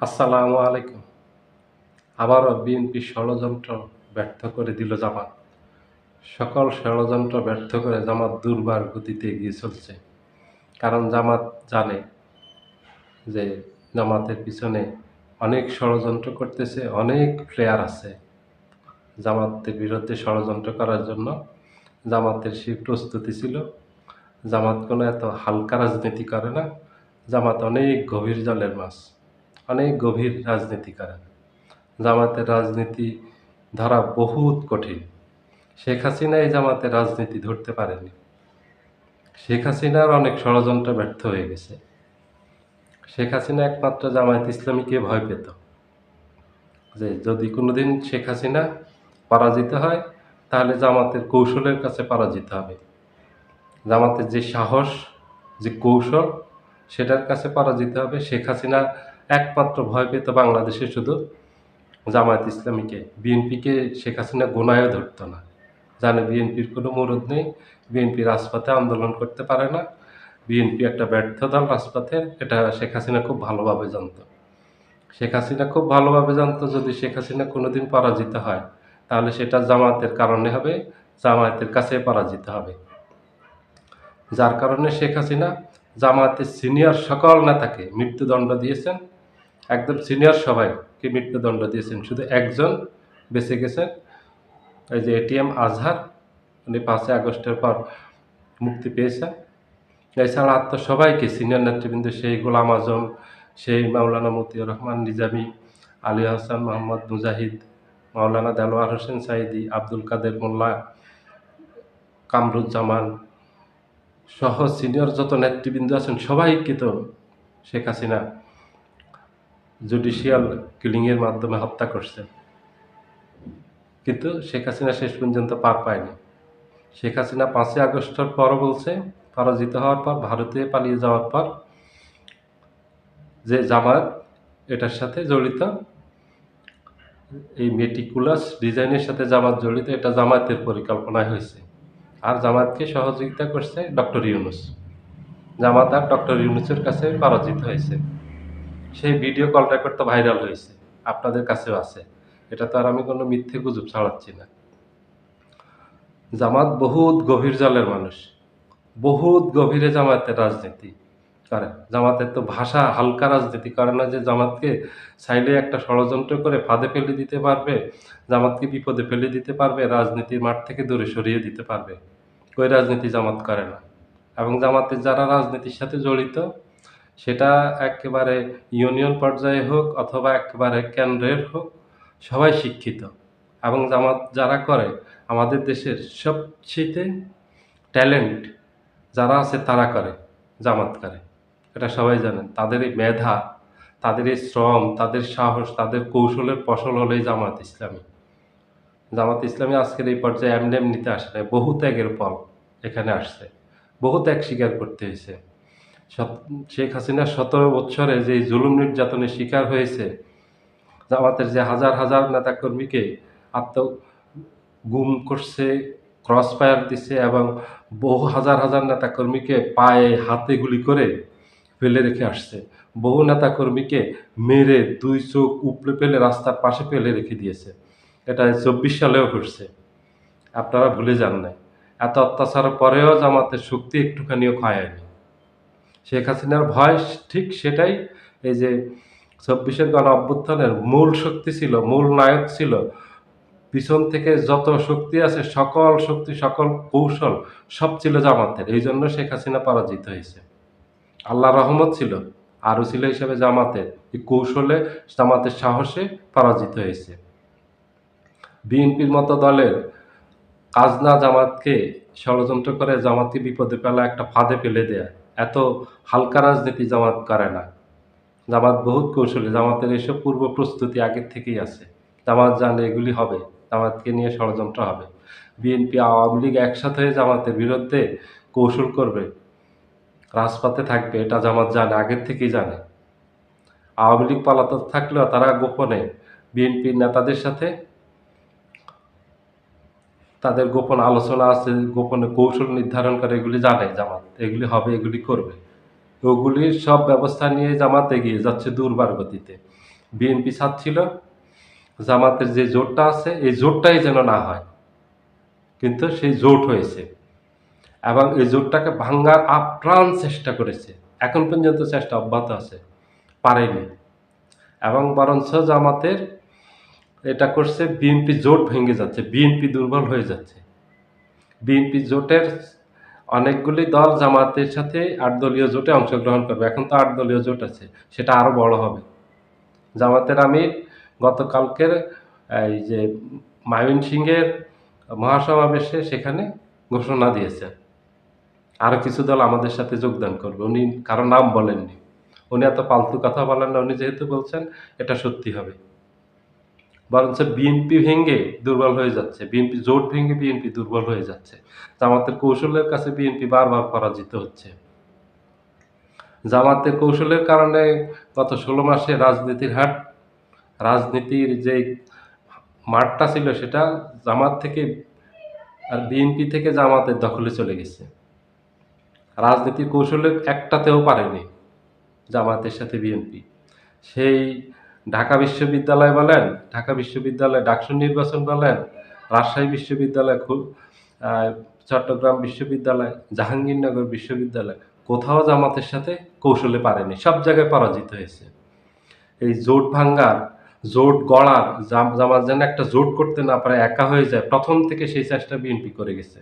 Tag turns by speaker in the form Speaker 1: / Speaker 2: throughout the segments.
Speaker 1: আসসালামু আলাইকুম। আবারও বিএনপি ষড়যন্ত্র ব্যর্থ করে দিল জামাত। সকল ষড়যন্ত্র ব্যর্থ করে জামাত দুর্বার গতিতে এগিয়ে চলছে। কারণ জামাত জানে যে জামাতের পিছনে অনেক ষড়যন্ত্র করতেছে, অনেক প্লেয়ার আছে জামাতের বিরুদ্ধে ষড়যন্ত্র করার জন্য। জামাতের সেই প্রস্তুতি ছিল। জামাত কোনো এত হালকা রাজনীতি করে না। জামাত অনেক গভীর জলের মাছ, অনেক গভীর রাজনীতি করে। জামাতের রাজনীতি ধরা বহুত কঠিন। শেখ হাসিনা এই জামাতের রাজনীতি ধরতে পারেনি। শেখ হাসিনার অনেক ষড়যন্ত্র ব্যর্থ হয়ে গেছে। শেখ হাসিনা একমাত্র জামায়াত ইসলামীকে ভয় পেত যে যদি কোনোদিন শেখ হাসিনা পরাজিত হয় তাহলে জামাতের কৌশলের কাছে পরাজিত হবে। জামাতের যে সাহস, যে কৌশল, সেটার কাছে পরাজিত হবে। শেখ হাসিনা একমাত্র ভয় পেত বাংলাদেশে শুধু জামায়াত ইসলামীকে। বিএনপিকে শেখ হাসিনা গোনায়ও ধরত না। জানে বিএনপির কোনো মুরুদ নেই, বিএনপি রাজপথে আন্দোলন করতে পারে না, বিএনপি একটা ব্যর্থ দল রাজপথে। এটা শেখ হাসিনা খুব ভালোভাবে জানত। শেখ হাসিনা খুব ভালোভাবে জানত যদি শেখ হাসিনা কোনোদিন পরাজিত হয় তাহলে সেটা জামায়াতের কারণে হবে, জামায়াতের কাছে পরাজিত হবে। যার কারণে শেখ হাসিনা জামায়াতের সিনিয়র সকল নেতাকে মৃত্যুদণ্ড দিয়েছেন। একদম সিনিয়র সবাইকে মৃত্যুদণ্ড দিয়েছেন, শুধু একজন বেঁচে গেছেন, এই যে এটিএম আজহার, উনি 5ই আগস্টের পর মুক্তি পেয়েছেন। এছাড়া আর তো সবাইকে সিনিয়র নেতৃবৃন্দ, সেই গোলাম আজম, সেই মাওলানা মতিউর রহমান নিজামী, আলী হাসান মোহাম্মদ মুজাহিদ, মাওলানা দেলোয়ার হোসেন সাঈদী, আব্দুল কাদের মোল্লা, কামরুজ্জামান সহ সিনিয়র যত নেতৃবৃন্দ আছেন সবাইকে তো শেখ হাসিনা জুডিশিয়াল কিলিংয়ের মাধ্যমে হত্যা করছেন। কিন্তু শেখ হাসিনা শেষ পর্যন্ত পার পায়নি। শেখ হাসিনা 5ই আগস্টের পরও বলছে, পরাজিত হওয়ার পর, ভারতে পালিয়ে যাওয়ার পর, যে জামায়াত এটার সাথে জড়িত, এই মেটিকুলাস ডিজাইনের সাথে জামাত জড়িত, এটা জামায়াতের পরিকল্পনায় হয়েছে। আর জামায়াতকে সহযোগিতা করছে ডক্টর ইউনূস। জামাত আর ডক্টর ইউনূসের কাছে পরাজিত হয়েছে। সেই ভিডিও কল রেকর্ড তো ভাইরাল হয়েছে, আপনাদের কাছেও আছে। এটা তো আর আমি কোনো মিথ্যে গুজব ছড়াচ্ছি না। জামাত বহুত গভীর জলের মানুষ, বহুত গভীরে জামায়াতের রাজনীতি করে। জামাতের তো ভাষা হালকা রাজনীতি করে না যে জামাতকে চাইলে একটা ষড়যন্ত্র করে ফাঁদে ফেলে দিতে পারবে, জামাতকে বিপদে ফেলে দিতে পারবে, রাজনীতির মাঠ থেকে দূরে সরিয়ে দিতে পারবে। ওই রাজনীতি জামাত করে না। এবং জামাতের যারা রাজনীতির সাথে জড়িত, সেটা একেবারে ইউনিয়ন পর্যায়ে হোক অথবা একেবারে কেন্দ্রের হোক, সবাই শিক্ষিত। এবং জামাত যারা করে, আমাদের দেশের সবচেয়ে ট্যালেন্ট যারা আছে তারা করে, জামাত করে। এটা সবাই জানেন। তাদের এই মেধা, তাদের এই শ্রম, তাদের সাহস, তাদের কৌশলের ফসল হলো এই জামাত ইসলামী। জামাত ইসলামী আজকের এই পর্যায়ে এমনি এমনিতে আসে নাই, বহু ত্যাগের ফল এখানে আসছে, বহু ত্যাগ স্বীকার করতে হয়েছে। শেখ হাসিনা 17 বৎসরে যে জুলুম নির্যাতনের শিকার হয়েছে, জামাতের যে হাজার হাজার নেতাকর্মীকে গুম করছে, ক্রস ফায়ার দিছে এবং বহু হাজার হাজার নেতাকর্মীকে পায়ে হাতে গুলি করে ফেলে রেখে আসছে। বহু নেতাকর্মীকে মেরে 2 চোখ উপড়ে ফেলে রাস্তার পাশে ফেলে রেখে দিয়েছে। এটা 24 সালেও করছে। আপনারা ভুলে যান নাই। এত অত্যাচারের পরেও জামাতের শক্তি একটুখানিও ক্ষয় হয়নি। শেখ হাসিনার ভয় ঠিক সেটাই। এই যে 24-এর গণ অভ্যুত্থানের মূল শক্তি ছিল, মূল নায়ক ছিল, পিছন থেকে যত শক্তি আছে, সকল শক্তি, সকল কৌশল সব ছিল জামাতের। এই জন্য শেখ হাসিনা পরাজিত হয়েছে। আল্লাহর রহমত ছিল, আরও ছিল হিসেবে জামাতের এই কৌশলে, জামাতের সাহসে পরাজিত হয়েছে। বিএনপির মতো দলের কাজ না জামাতকে ষড়যন্ত্র করে জামাতকে বিপদে ফেলা, একটা ফাঁদে ফেলে দেয়া। এত হালকা রাজনীতি জামাত করে না। জামাত বহুত কৌশলী। জামাতের এসব পূর্ব প্রস্তুতি আগের থেকেই আছে। জামাত জানে এগুলি হবে, জামাতকে নিয়ে ষড়যন্ত্র হবে। বিএনপি আওয়ামী লীগ একসাথে হয়ে জামাতের বিরুদ্ধে কৌশল করবে, রাজপথে থাকবে, এটা জামাত জানে, আগের থেকেই জানে। আওয়ামী লীগ পলাতক থাকলেও তারা গোপনে বিএনপির নেতাদের সাথে তাদের গোপন আলোচনা আছে, গোপনে কৌশল নির্ধারণ করে, এগুলি জানে জামাত, এগুলি হবে, এগুলি করবে। ওগুলির সব ব্যবস্থা নিয়ে জামাত এগিয়ে যাচ্ছে দুর্বার গতিতে। বিএনপি চাচ্ছিল জামাতের যে জোটটা আছে এই জোটটাই যেন না হয়, কিন্তু সেই জোট হয়েছে এবং এই জোটটাকে ভাঙ্গার আপ্রাণ চেষ্টা করেছে। এখন পর্যন্ত চেষ্টা অব্যাহত আছে, পারেনি। এবং বরঞ্চ জামাতের এটা করছে, বিএনপি জোট ভেঙে যাচ্ছে, বিএনপি দুর্বল হয়ে যাচ্ছে। বিএনপি জোটের অনেকগুলি দল জামাতের সাথে ৮ দলীয় জোটে অংশগ্রহণ করবে। এখন তো ৮ দলীয় জোট আছে, সেটা আরো বড় হবে। জামাতের আমির গতকালকের এই যে ময়মনসিংহের মহাসমাবেশে সেখানে ঘোষণা দিয়েছেন আরো কিছু দল আমাদের সাথে যোগদান করবে। উনি কারো নাম বলেননি, উনি এত ফালতু কথা বলেন না। উনি যেহেতু বলছেন এটা সত্যি হবে। বরঞ্চ বিএনপি ভেঙে দুর্বল হয়ে যাচ্ছে, বিএনপি জোট ভেঙে বিএনপি দুর্বল হয়ে যাচ্ছে। জামাতের কৌশলের কাছে বিএনপি বারবার পরাজিত হচ্ছে। জামাতের কৌশলের কারণে গত ১৬ মাসে রাজনীতির যে মাঠটা ছিল সেটা জামাত থেকে আর বিএনপি থেকে জামাতের দখলে চলে গেছে। রাজনীতির কৌশলে একটাতেও পারেনি জামাতের সাথে বিএনপি। সেই ঢাকা বিশ্ববিদ্যালয় বলেন, ঢাকা বিশ্ববিদ্যালয় ডাকসু নির্বাচন বলেন, রাজশাহী বিশ্ববিদ্যালয়, চট্টগ্রাম বিশ্ববিদ্যালয়, জাহাঙ্গীরনগর বিশ্ববিদ্যালয়, কোথাও জামাতের সাথে কৌশলে পারেনি, সব জায়গায় পরাজিত হয়েছে। এই জোট ভাঙ্গার, জোট গড়ার, জামাত যেন একটা জোট করতে না পারে, একা হয়ে যায়, প্রথম থেকে সেই চেষ্টা বিএনপি করে গেছে।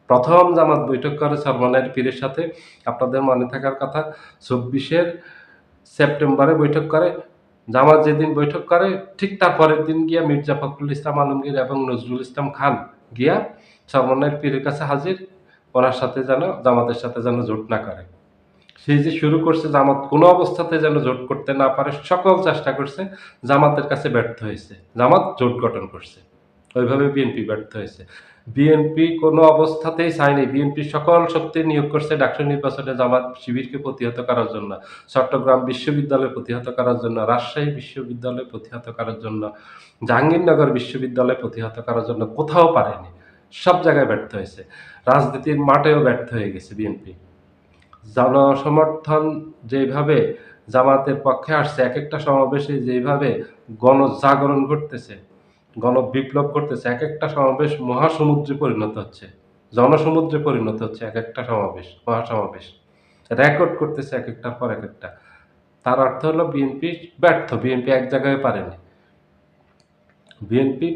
Speaker 1: প্রথম জামাত বৈঠক করে সলমানের পীরের সাথে, আপনাদের মনে থাকার কথা, ২৪ সেপ্টেম্বরে বৈঠক করে। জামাত যেদিন বৈঠক করে ঠিক তার পরের দিন গিয়া মির্জা ফখরুল ইসলাম আলমগীর এবং নজরুল ইসলাম খান গিয়া সলমানের পীরের কাছে হাজির, ওনার সাথে যেন, জামাতের সাথে যেন জোট না করে। সেই যে শুরু করছে, জামাত কোনো অবস্থাতে যেন জোট করতে না পারে, সকল চেষ্টা করছে, জামাতের কাছে ব্যর্থ হয়েছে। জামাত জোট গঠন করছে, ওইভাবে বিএনপি ব্যর্থ হয়েছে। বিএনপি কোনো অবস্থাতেই চায়নি, বিএনপি সকল শক্তি নিয়োগ করছে ডাকসু নির্বাচনে জামাত শিবিরকে প্রতিহত করার জন্য, চট্টগ্রাম বিশ্ববিদ্যালয় প্রতিহত করার জন্য, রাজশাহী বিশ্ববিদ্যালয় প্রতিহত করার জন্য, জাহাঙ্গীরনগর বিশ্ববিদ্যালয় প্রতিহত করার জন্য। কোথাও পারেনি, সব জায়গায় ব্যর্থ হয়েছে। রাজনীতির মাঠেও ব্যর্থ হয়ে গেছে বিএনপি। জনসমর্থন যেভাবে জামাতের পক্ষে আসছে, এক একটা সমাবেশে যেভাবে গণজাগরণ ঘটতেছে, গণবিপ্লব ঘটতেছে, এক একটা সমাবেশ মহাসমুদ্রে পরিণত হচ্ছে, জনসমুদ্রে পরিণত হচ্ছে এক একটা সমাবেশ, মহাসমাবেশ রেকর্ড করতেছে এক একটার পর এক একটা। তার অর্থ হলো বিএনপি ব্যর্থ, বিএনপি এক জায়গায় পারেনি। বিএনপি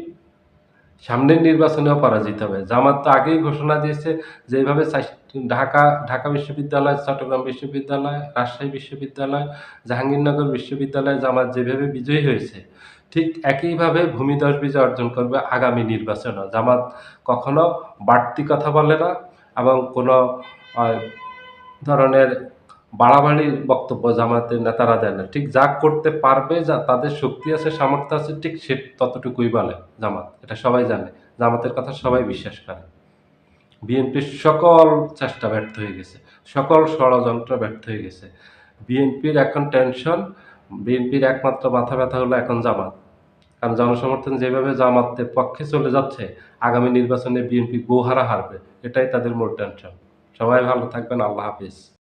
Speaker 1: সামনের নির্বাচনেও পরাজিত হবে। জামাত তো আগেই ঘোষণা দিয়েছে যে এইভাবে ঢাকা বিশ্ববিদ্যালয়, চট্টগ্রাম বিশ্ববিদ্যালয়, রাজশাহী বিশ্ববিদ্যালয়, জাহাঙ্গীরনগর বিশ্ববিদ্যালয়ে জামাত যেভাবে বিজয়ী হয়েছে, ঠিক একইভাবে ভূমিধস বিজয় অর্জন করবে আগামী নির্বাচনেও। জামাত কখনো বাড়তি কথা বলে না এবং কোনো ধরনের বাড়াবাড়ি বক্তব্য জামাতের নেতারা দেন না। ঠিক যা করতে পারবে, যা তাদের শক্তি আছে, সামর্থ্য আছে, ঠিক সে ততটুকুই বলে জামাত। এটা সবাই জানে, জামাতের কথা সবাই বিশ্বাস করে। বিএনপির সকল চেষ্টা ব্যর্থ হয়ে গেছে, সকল ষড়যন্ত্র ব্যর্থ হয়ে গেছে। বিএনপির এখন টেনশন, বিএনপির একমাত্র মাথা ব্যথা হলো এখন জামাত। কারণ জনসমর্থন যেভাবে জামাতের পক্ষে চলে যাচ্ছে, আগামী নির্বাচনে বিএনপি গোহারা হারবে, এটাই তাদের মূল টেনশন। সবাই ভালো থাকবেন, আল্লাহ হাফিজ।